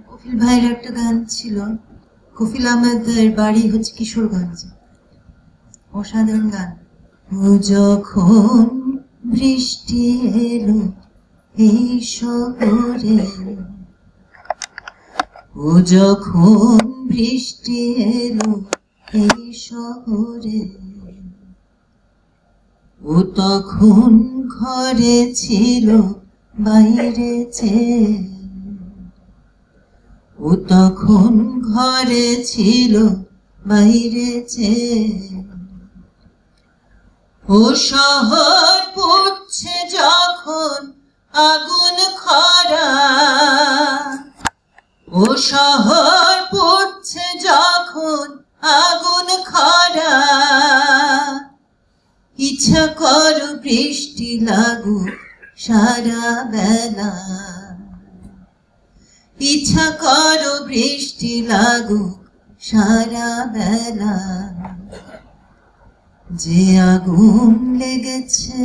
কফিল ভাইয়ের একটা গান ছিল, কফিল আহমেদের বাড়ি হচ্ছে কিশোরগঞ্জে, অসাধারণ গান। ও যখন বৃষ্টি এলো এই শহরে, ও যখন বৃষ্টি এলো এই শহরে, ও তখন ঘরে ছিল বাইরে চেয়ে, ও তখন ঘরে ছিল বাইরে চেয়ে। ও শহর পুড়ছে যখন আগুন খরা, ও শহর পুড়ছে যখন আগুন খরা, ইচ্ছা করো বৃষ্টি লাগুক সারা বেলা, ইচ্ছা করো বৃষ্টি লাগুক সারা বেলা। যে আগুন লেগেছে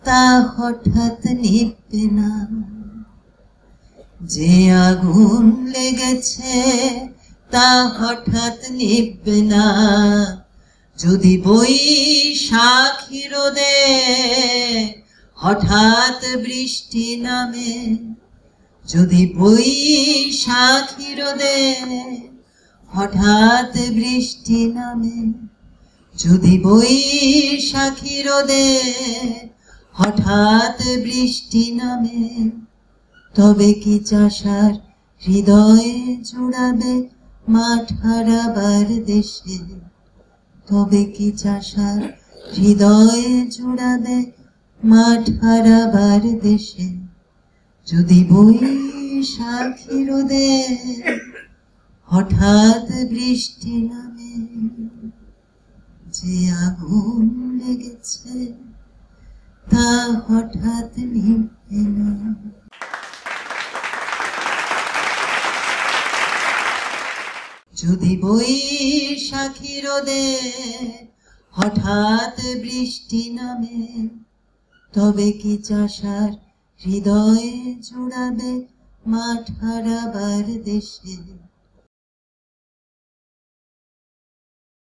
তা হঠাৎ নিভবে না, যে আগুন লেগেছে তা হঠাৎ নিভবে না। যদি বৈশাখী রোদে হঠাৎ বৃষ্টি নামে, যদি বৈশাখী রোদে হঠাৎ বৃষ্টি নামে, যদি বৈশাখী রোদে হঠাৎ বৃষ্টি নামে, তবে কি চাষার হৃদয়ে জুড়াবে মাঠ হারাবার দেশে, তবে কি চাষার হৃদয়ে জুড়াবে মাঠ হারাবার দেশে। যদি বৈশাখী রোদে হঠাৎ বৃষ্টি নামে, যে আগুন লেগেছে তা হঠাৎ নিভবে না। যদি বৈশাখী রোদে হঠাৎ বৃষ্টি নামে, তবে কি চাষার হৃদয়ে জুড়াবে মাঠ হারাবার দেশে।